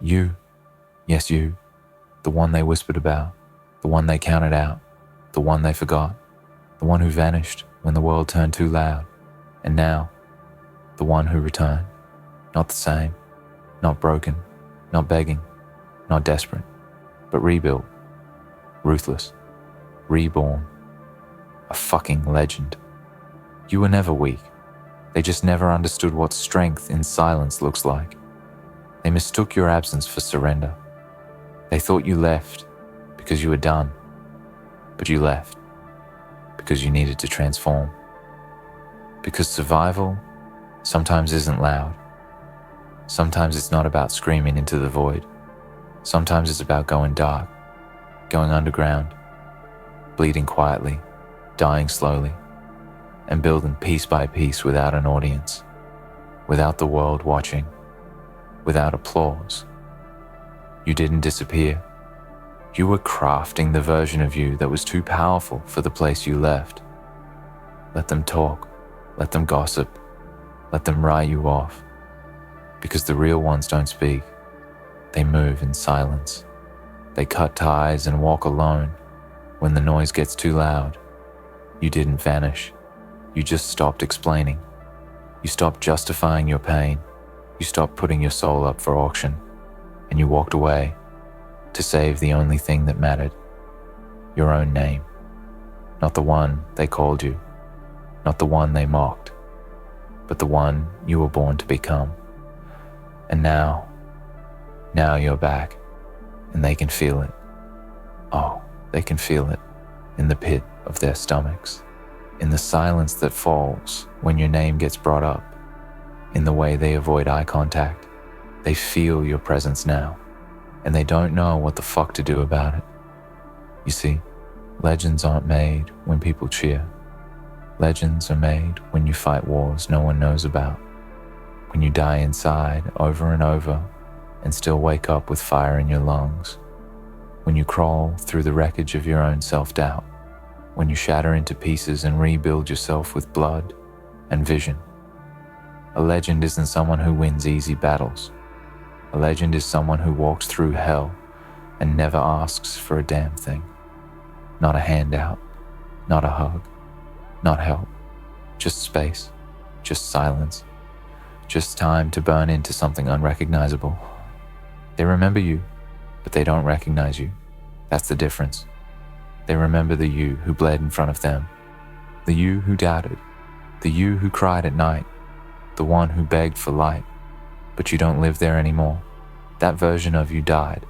You, yes you, the one they whispered about, the one they counted out, the one they forgot, the one who vanished when the world turned too loud, and now, the one who returned, not the same, not broken, not begging, not desperate, but rebuilt, ruthless, reborn, a fucking legend. You were never weak. They just never understood what strength in silence looks like. They mistook your absence for surrender. They thought you left because you were done, but you left because you needed to transform. Because survival sometimes isn't loud. Sometimes it's not about screaming into the void. Sometimes it's about going dark, going underground, bleeding quietly, dying slowly, and building piece by piece without an audience, without the world watching, without applause. You didn't disappear. You were crafting the version of you that was too powerful for the place you left. Let them talk, let them gossip, let them write you off, because the real ones don't speak. They move in silence. They cut ties and walk alone when the noise gets too loud. You didn't vanish. You just stopped explaining. You stopped justifying your pain. You stopped putting your soul up for auction, and you walked away to save the only thing that mattered, your own name. Not the one they called you, not the one they mocked, but the one you were born to become. And now you're back, and they can feel it. Oh, they can feel it in the pit of their stomachs, in the silence that falls when your name gets brought up, in the way they avoid eye contact. They feel your presence now, and they don't know what the fuck to do about it. You see, legends aren't made when people cheer. Legends are made when you fight wars no one knows about, when you die inside over and over and still wake up with fire in your lungs, when you crawl through the wreckage of your own self-doubt, when you shatter into pieces and rebuild yourself with blood and vision. A legend isn't someone who wins easy battles. A legend is someone who walks through hell and never asks for a damn thing. Not a handout, not a hug, not help, just space, just silence, just time to burn into something unrecognizable. They remember you, but they don't recognize you. That's the difference. They remember the you who bled in front of them, the you who doubted, the you who cried at night, the one who begged for light, but you don't live there anymore. That version of you died.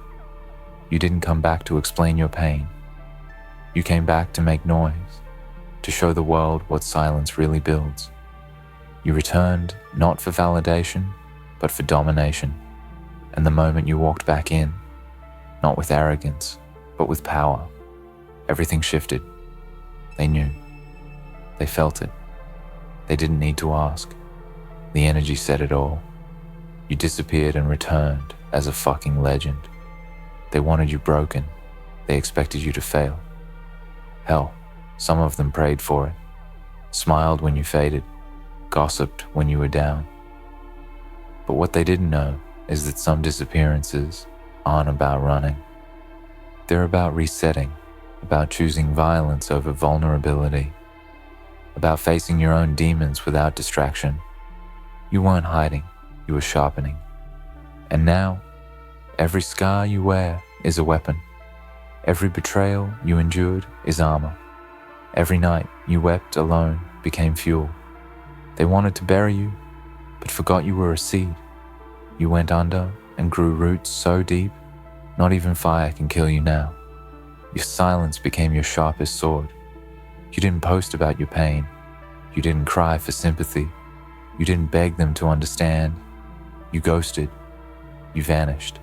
You didn't come back to explain your pain. You came back to make noise, to show the world what silence really builds. You returned not for validation, but for domination. And the moment you walked back in, not with arrogance, but with power, everything shifted. They knew. They felt it. They didn't need to ask. The energy said it all. You disappeared and returned as a fucking legend. They wanted you broken. They expected you to fail. Hell, some of them prayed for it, smiled when you faded, gossiped when you were down. But what they didn't know is that some disappearances aren't about running. They're about resetting, about choosing violence over vulnerability, about facing your own demons without distraction. You weren't hiding, you were sharpening. And now, every scar you wear is a weapon. Every betrayal you endured is armor. Every night you wept alone became fuel. They wanted to bury you, but forgot you were a seed. You went under and grew roots so deep, not even fire can kill you now. Your silence became your sharpest sword. You didn't post about your pain. You didn't cry for sympathy. You didn't beg them to understand. You ghosted. You vanished.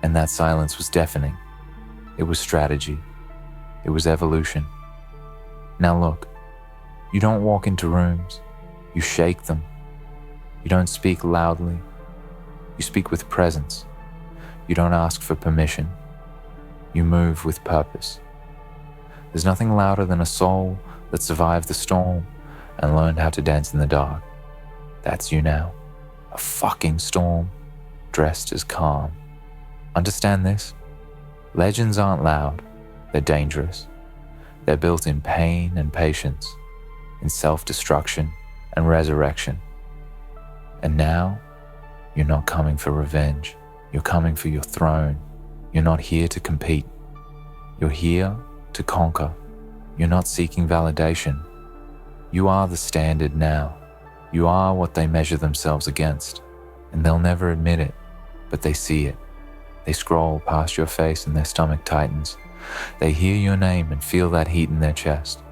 And that silence was deafening. It was strategy. It was evolution. Now look, you don't walk into rooms. You shake them. You don't speak loudly. You speak with presence. You don't ask for permission. You move with purpose. There's nothing louder than a soul that survived the storm and learned how to dance in the dark. That's you now. A fucking storm. dressed as calm. Understand this? Legends aren't loud, they're dangerous. They're built in pain and patience, in self-destruction and resurrection. And now, you're not coming for revenge. You're coming for your throne. You're not here to compete. You're here to conquer. You're not seeking validation. You are the standard now. You are what they measure themselves against, and they'll never admit it, but they see it. They scroll past your face and their stomach tightens. They hear your name and feel that heat in their chest.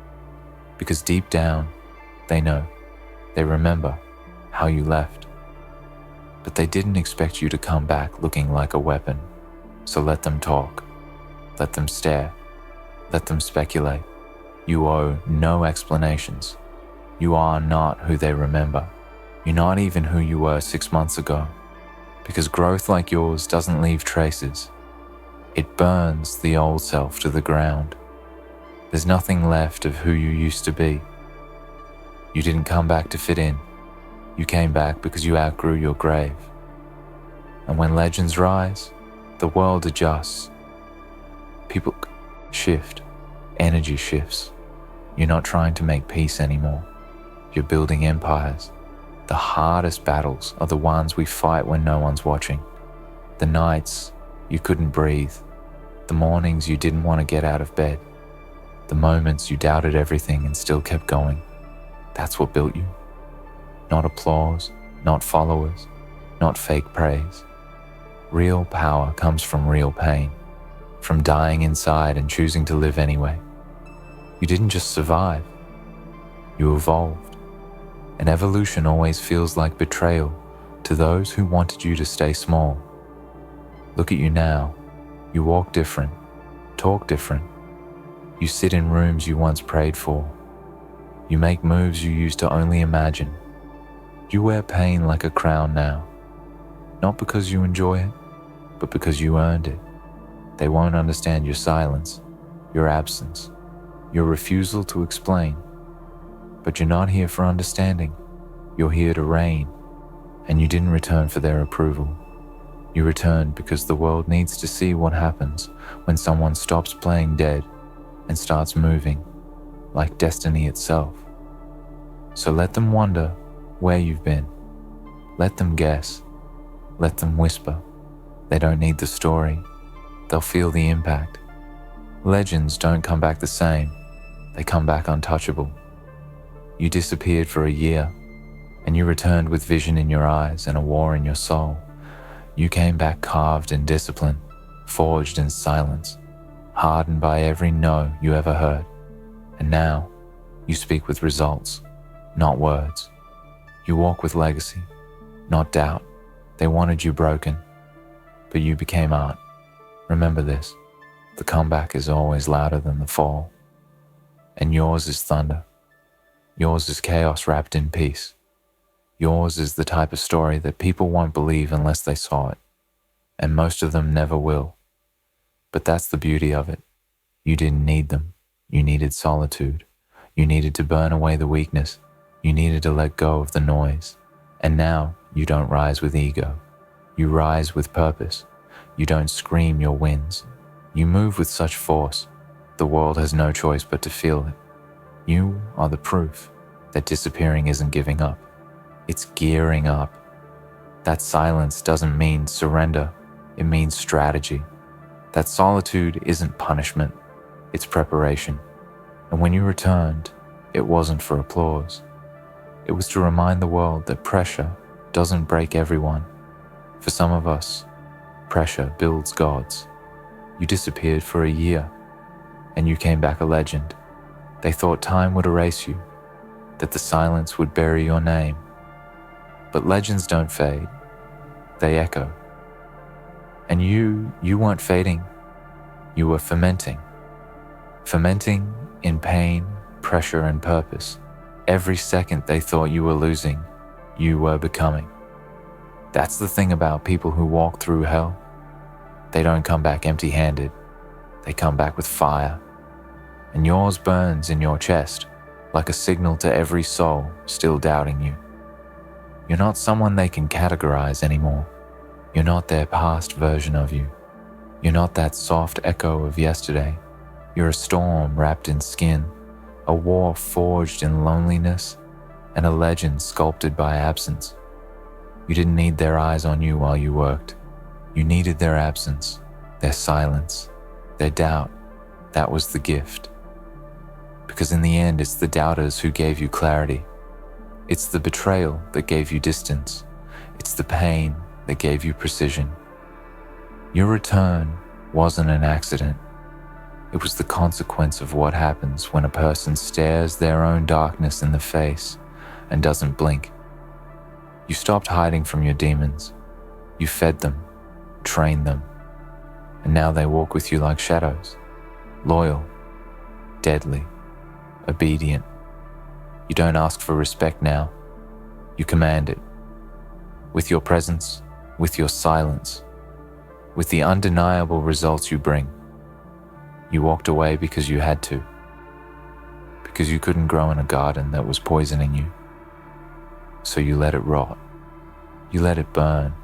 Because deep down, they know. They remember how you left. But they didn't expect you to come back looking like a weapon. So let them talk. Let them stare. Let them speculate. You owe no explanations. You are not who they remember. You're not even who you were 6 months ago. Because growth like yours doesn't leave traces. It burns the old self to the ground. There's nothing left of who you used to be. You didn't come back to fit in. You came back because you outgrew your grave. And when legends rise, the world adjusts. People shift. Energy shifts. You're not trying to make peace anymore. You're building empires. The hardest battles are the ones we fight when no one's watching. The nights you couldn't breathe. The mornings you didn't want to get out of bed. The moments you doubted everything and still kept going. That's what built you. Not applause, not followers, not fake praise. Real power comes from real pain, from dying inside and choosing to live anyway. You didn't just survive, you evolved. And evolution always feels like betrayal to those who wanted you to stay small. Look at you now. You walk different, talk different. You sit in rooms you once prayed for. You make moves you used to only imagine. You wear pain like a crown now. Not because you enjoy it, but because you earned it. They won't understand your silence, your absence, your refusal to explain. But you're not here for understanding. You're here to reign. And you didn't return for their approval. You returned because the world needs to see what happens when someone stops playing dead and starts moving, like destiny itself. So let them wonder where you've been. Let them guess. Let them whisper. They don't need the story. They'll feel the impact. Legends don't come back the same. They come back untouchable. You disappeared for a year, and you returned with vision in your eyes and a war in your soul. You came back carved in discipline, forged in silence, hardened by every no you ever heard. And now, you speak with results, not words. You walk with legacy, not doubt. They wanted you broken, but you became art. Remember this, the comeback is always louder than the fall. And yours is thunder. Yours is chaos wrapped in peace. Yours is the type of story that people won't believe unless they saw it, and most of them never will. But that's the beauty of it. You didn't need them. You needed solitude. You needed to burn away the weakness. You needed to let go of the noise. And now you don't rise with ego. You rise with purpose. You don't scream your wins. You move with such force, the world has no choice but to feel it. You are the proof that disappearing isn't giving up. It's gearing up. That silence doesn't mean surrender. It means strategy. That solitude isn't punishment. It's preparation. And when you returned, it wasn't for applause. It was to remind the world that pressure doesn't break everyone. For some of us, pressure builds gods. You disappeared for a year, and you came back a legend. They thought time would erase you, that the silence would bury your name. But legends don't fade, they echo. And you weren't fading, you were fermenting. Fermenting in pain, pressure, and purpose. Every second they thought you were losing, you were becoming. That's the thing about people who walk through hell. They don't come back empty-handed, they come back with fire. And yours burns in your chest like a signal to every soul still doubting you. You're not someone they can categorize anymore. You're not their past version of you. You're not that soft echo of yesterday. You're a storm wrapped in skin, a war forged in loneliness, and a legend sculpted by absence. You didn't need their eyes on you while you worked. You needed their absence, their silence, their doubt. That was the gift. Because in the end, it's the doubters who gave you clarity. It's the betrayal that gave you distance. It's the pain that gave you precision. Your return wasn't an accident. It was the consequence of what happens when a person stares their own darkness in the face and doesn't blink. You stopped hiding from your demons. You fed them, trained them, and now they walk with you like shadows, loyal, deadly, obedient. You don't ask for respect now. You command it. With your presence, with your silence, with the undeniable results you bring. You walked away because you had to, because you couldn't grow in a garden that was poisoning you. So you let it rot. You let it burn.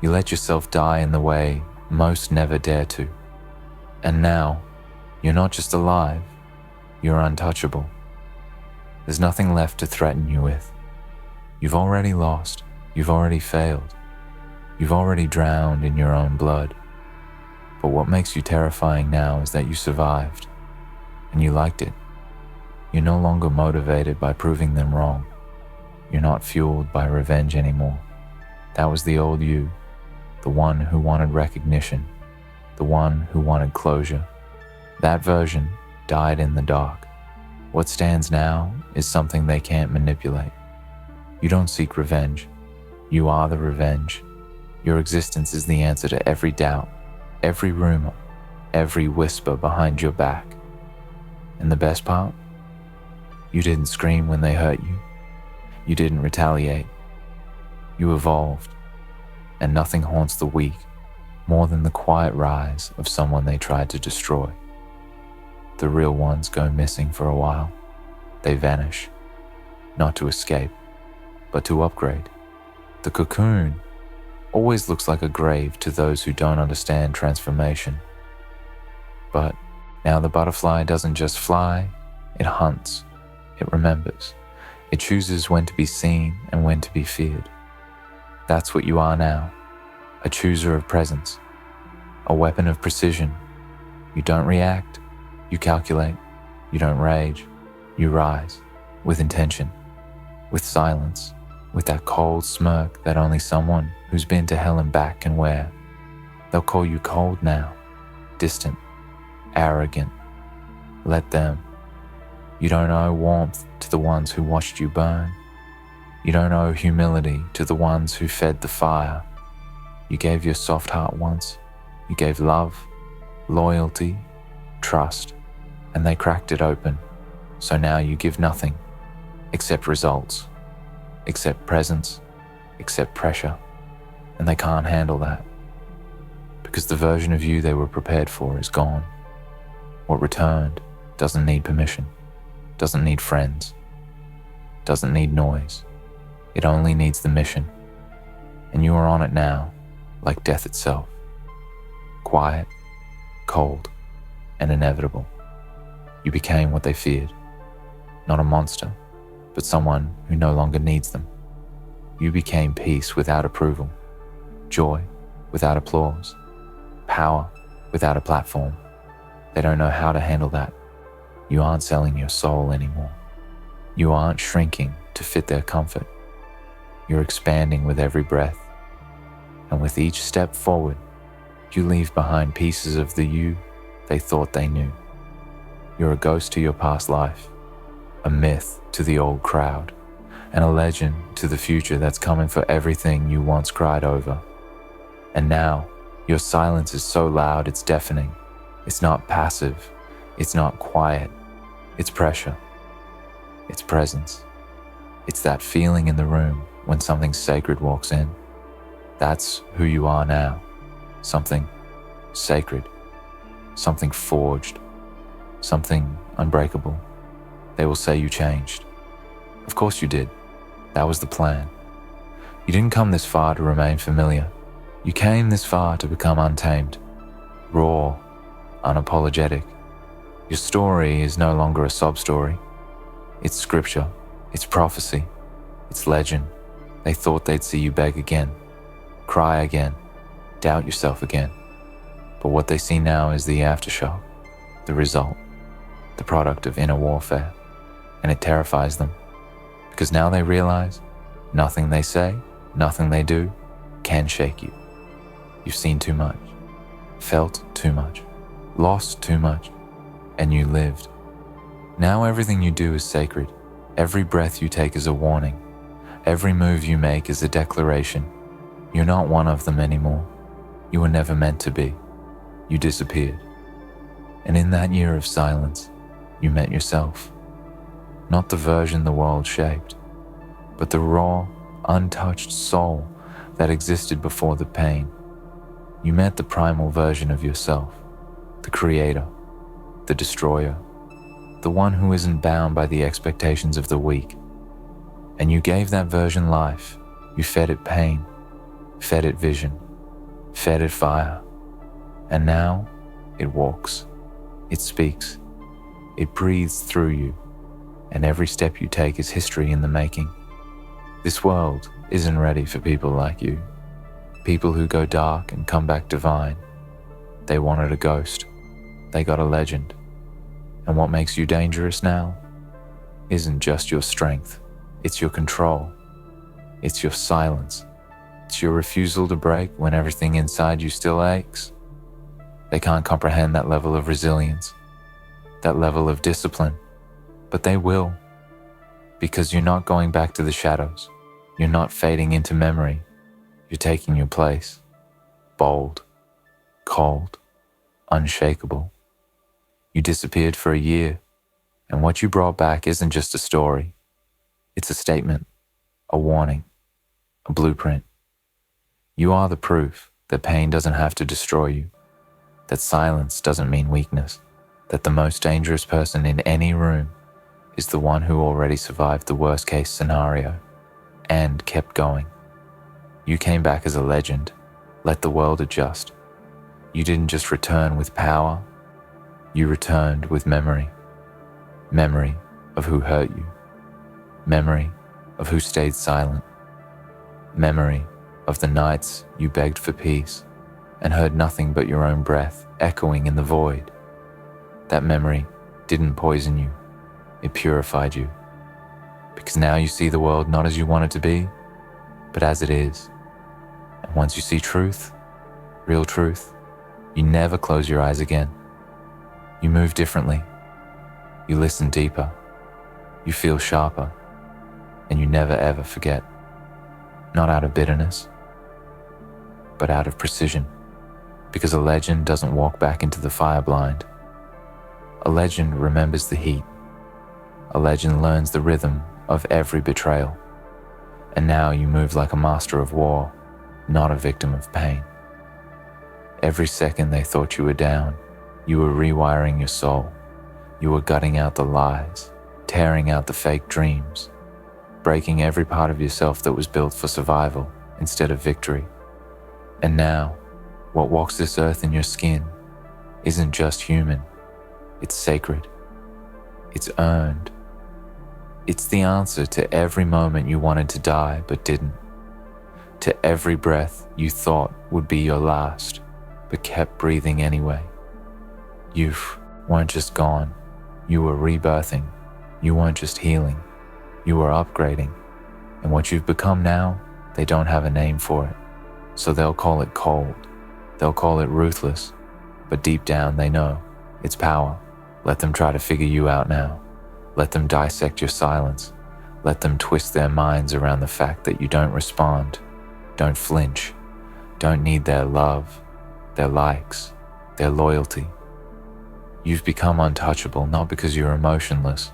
You let yourself die in the way most never dare to. And now, you're not just alive, you're untouchable. There's nothing left to threaten you with. You've already lost. You've already failed. You've already drowned in your own blood. But what makes you terrifying now is that you survived, and you liked it. You're no longer motivated by proving them wrong. You're not fueled by revenge anymore. That was the old you, the one who wanted recognition, the one who wanted closure. That version died in the dark. What stands now is something they can't manipulate. You don't seek revenge. You are the revenge. Your existence is the answer to every doubt, every rumor, every whisper behind your back. And the best part? You didn't scream when they hurt you. You didn't retaliate. You evolved. And nothing haunts the weak more than the quiet rise of someone they tried to destroy. The real ones go missing for a while. They vanish, not to escape, but to upgrade. The cocoon always looks like a grave to those who don't understand transformation. But now the butterfly doesn't just fly, it hunts, it remembers. It chooses when to be seen and when to be feared. That's what you are now, a chooser of presence, a weapon of precision. You don't react, you calculate, you don't rage, you rise, with intention, with silence, with that cold smirk that only someone who's been to hell and back can wear. They'll call you cold now, distant, arrogant. Let them. You don't owe warmth to the ones who watched you burn. You don't owe humility to the ones who fed the fire. You gave your soft heart once. You gave love, loyalty, trust, and they cracked it open. So now you give nothing except results, except presence, except pressure. And they can't handle that because the version of you they were prepared for is gone. What returned doesn't need permission, doesn't need friends, doesn't need noise. It only needs the mission. And you are on it now, like death itself. Quiet, cold, and inevitable. You became what they feared. Not a monster, but someone who no longer needs them. You became peace without approval, joy without applause, power without a platform. They don't know how to handle that. You aren't selling your soul anymore. You aren't shrinking to fit their comfort. You're expanding with every breath. And with each step forward, you leave behind pieces of the you they thought they knew. You're a ghost to your past life, a myth to the old crowd, and a legend to the future that's coming for everything you once cried over. And now, your silence is so loud it's deafening. It's not passive. It's not quiet. It's pressure. It's presence. It's that feeling in the room when something sacred walks in. That's who you are now. Something sacred. Something forged. Something unbreakable. They will say you changed. Of course you did. That was the plan. You didn't come this far to remain familiar. You came this far to become untamed, raw, unapologetic. Your story is no longer a sob story. It's scripture, it's prophecy, it's legend. They thought they'd see you beg again, cry again, doubt yourself again. But what they see now is the aftershock, the result, the product of inner warfare. And it terrifies them, because now they realize nothing they say, nothing they do can shake you. You've seen too much, felt too much, lost too much, and you lived. Now everything you do is sacred. Every breath you take is a warning. Every move you make is a declaration. You're not one of them anymore. You were never meant to be. You disappeared. And in that year of silence, you met yourself. Not the version the world shaped, but the raw, untouched soul that existed before the pain. You met the primal version of yourself, the creator, the destroyer, the one who isn't bound by the expectations of the weak. And you gave that version life. You fed it pain, fed it vision, fed it fire. And now it walks, it speaks, it breathes through you. And every step you take is history in the making. This world isn't ready for people like you. People who go dark and come back divine. They wanted a ghost. They got a legend. And what makes you dangerous now isn't just your strength. It's your control. It's your silence. It's your refusal to break when everything inside you still aches. They can't comprehend that level of resilience, that level of discipline. But they will, because you're not going back to the shadows. You're not fading into memory. You're taking your place, bold, cold, unshakable. You disappeared for a year, and what you brought back isn't just a story. It's a statement, a warning, a blueprint. You are the proof that pain doesn't have to destroy you, that silence doesn't mean weakness, that the most dangerous person in any room is the one who already survived the worst case scenario and kept going. You came back as a legend. Let the world adjust. You didn't just return with power, you returned with memory. Memory of who hurt you. Memory of who stayed silent. Memory of the nights you begged for peace and heard nothing but your own breath echoing in the void. That memory didn't poison you. It purified you, because now you see the world not as you want it to be, but as it is. And once you see truth, real truth, you never close your eyes again. You move differently. You listen deeper. You feel sharper. And you never ever forget. Not out of bitterness, but out of precision. Because a legend doesn't walk back into the fire blind. A legend remembers the heat. A legend learns the rhythm of every betrayal. And now you move like a master of war, not a victim of pain. Every second they thought you were down, you were rewiring your soul. You were gutting out the lies, tearing out the fake dreams, breaking every part of yourself that was built for survival instead of victory. And now, what walks this earth in your skin isn't just human, it's sacred. It's earned. It's the answer to every moment you wanted to die but didn't. To every breath you thought would be your last, but kept breathing anyway. You weren't just gone. You were rebirthing. You weren't just healing. You were upgrading. And what you've become now, they don't have a name for it. So they'll call it cold. They'll call it ruthless. But deep down they know it's power. Let them try to figure you out now. Let them dissect your silence. Let them twist their minds around the fact that you don't respond, don't flinch, don't need their love, their likes, their loyalty. You've become untouchable not because you're emotionless,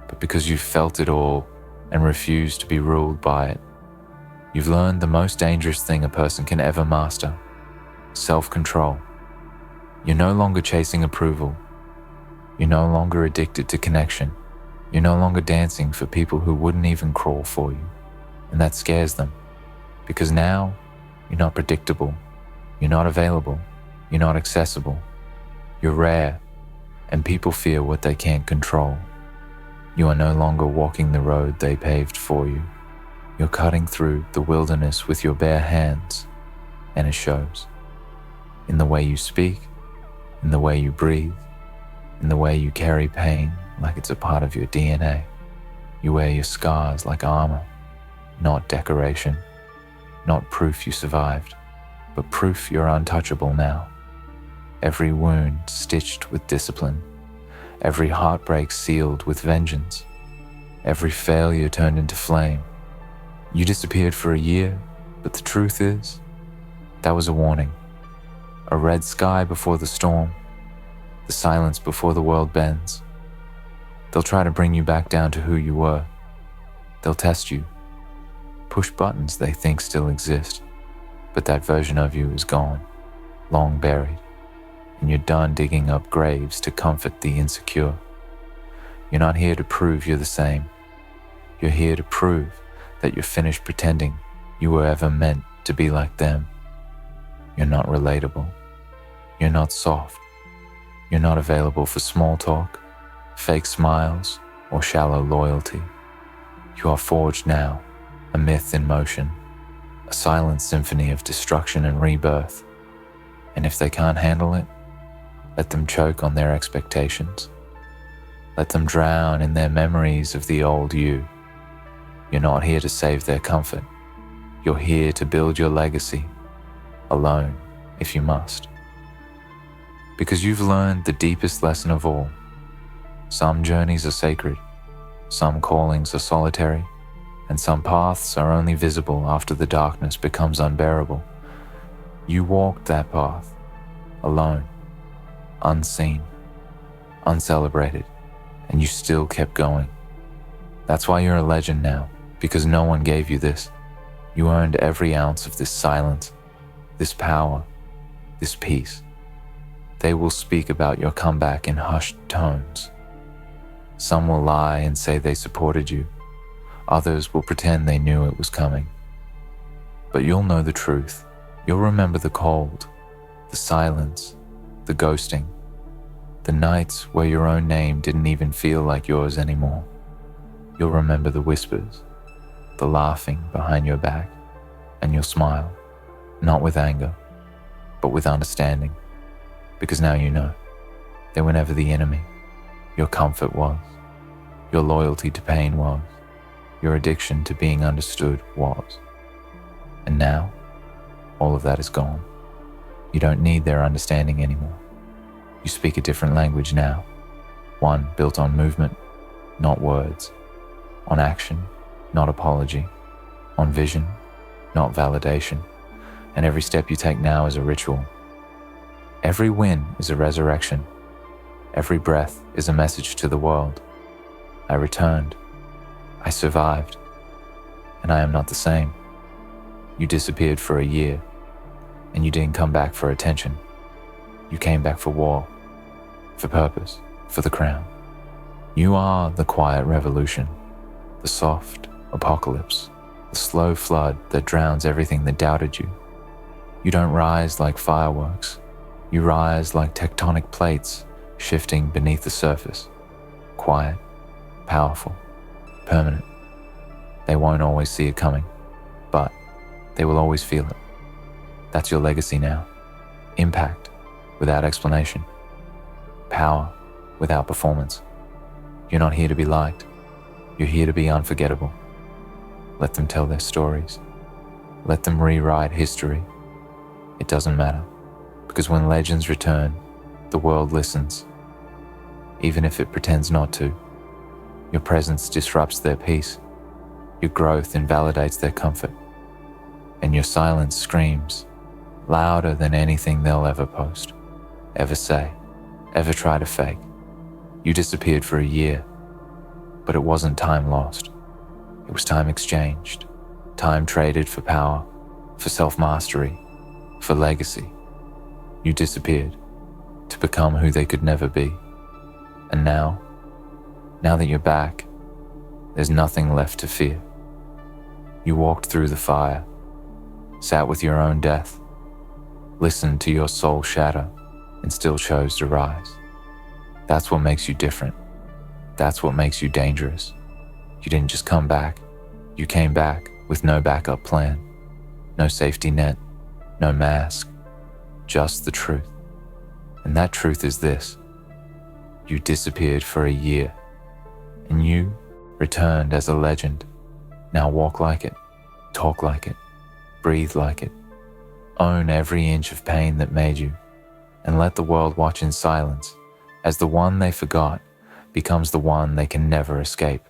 but because you've felt it all and refused to be ruled by it. You've learned the most dangerous thing a person can ever master: self-control. You're no longer chasing approval. You're no longer addicted to connection. You're no longer dancing for people who wouldn't even crawl for you. And that scares them, because now You're not predictable. You're not available. You're not accessible. You're rare, and people fear what they can't control. You are no longer walking the road they paved for you. You're cutting through the wilderness with your bare hands, and it shows. In the way you speak, in the way you breathe, in the way you carry pain like it's a part of your DNA. You wear your scars like armor, not decoration, not proof you survived, but proof you're untouchable now. Every wound stitched with discipline, every heartbreak sealed with vengeance, every failure turned into flame. You disappeared for a year, but the truth is, that was a warning. A red sky before the storm, the silence before the world bends. They'll try to bring you back down to who you were. They'll test you, push buttons they think still exist, but that version of you is gone, long buried, and you're done digging up graves to comfort the insecure. You're not here to prove you're the same. You're here to prove that you're finished pretending you were ever meant to be like them. You're not relatable. You're not soft. You're not available for small talk, fake smiles, or shallow loyalty. You are forged now, a myth in motion, a silent symphony of destruction and rebirth. And if they can't handle it, let them choke on their expectations. Let them drown in their memories of the old you. You're not here to save their comfort. You're here to build your legacy, alone if you must. Because you've learned the deepest lesson of all. Some journeys are sacred, some callings are solitary, and some paths are only visible after the darkness becomes unbearable. You walked that path, alone, unseen, uncelebrated, and you still kept going. That's why you're a legend now, because no one gave you this. You earned every ounce of this silence, this power, this peace. They will speak about your comeback in hushed tones. Some will lie and say they supported you. Others will pretend they knew it was coming. But you'll know the truth. You'll remember the cold, the silence, the ghosting, the nights where your own name didn't even feel like yours anymore. You'll remember the whispers, the laughing behind your back, and you'll smile, not with anger, but with understanding. Because now you know, they were never the enemy. Your comfort was, your loyalty to pain was, your addiction to being understood was. And now, all of that is gone. You don't need their understanding anymore. You speak a different language now, one built on movement, not words, on action, not apology, on vision, not validation, and every step you take now is a ritual. Every win is a resurrection. Every breath is a message to the world. I returned. I survived. And I am not the same. You disappeared for a year, and you didn't come back for attention. You came back for war, for purpose, for the crown. You are the quiet revolution, the soft apocalypse, the slow flood that drowns everything that doubted you. You don't rise like fireworks. You rise like tectonic plates shifting beneath the surface. Quiet, powerful, permanent. They won't always see it coming, but they will always feel it. That's your legacy now. Impact without explanation. Power without performance. You're not here to be liked. You're here to be unforgettable. Let them tell their stories. Let them rewrite history. It doesn't matter. Because when legends return, the world listens. Even if it pretends not to. Your presence disrupts their peace. Your growth invalidates their comfort. And your silence screams, louder than anything they'll ever post, ever say, ever try to fake. You disappeared for a year, but it wasn't time lost. It was time exchanged, time traded for power, for self-mastery, for legacy. You disappeared to become who they could never be. And now that you're back, there's nothing left to fear. You walked through the fire, sat with your own death, listened to your soul shatter, and still chose to rise. That's what makes you different. That's what makes you dangerous. You didn't just come back. You came back with no backup plan, no safety net, no mask, just the truth. And that truth is this: you disappeared for a year, and you returned as a legend. Now walk like it, talk like it, breathe like it, own every inch of pain that made you, and let the world watch in silence as the one they forgot becomes the one they can never escape.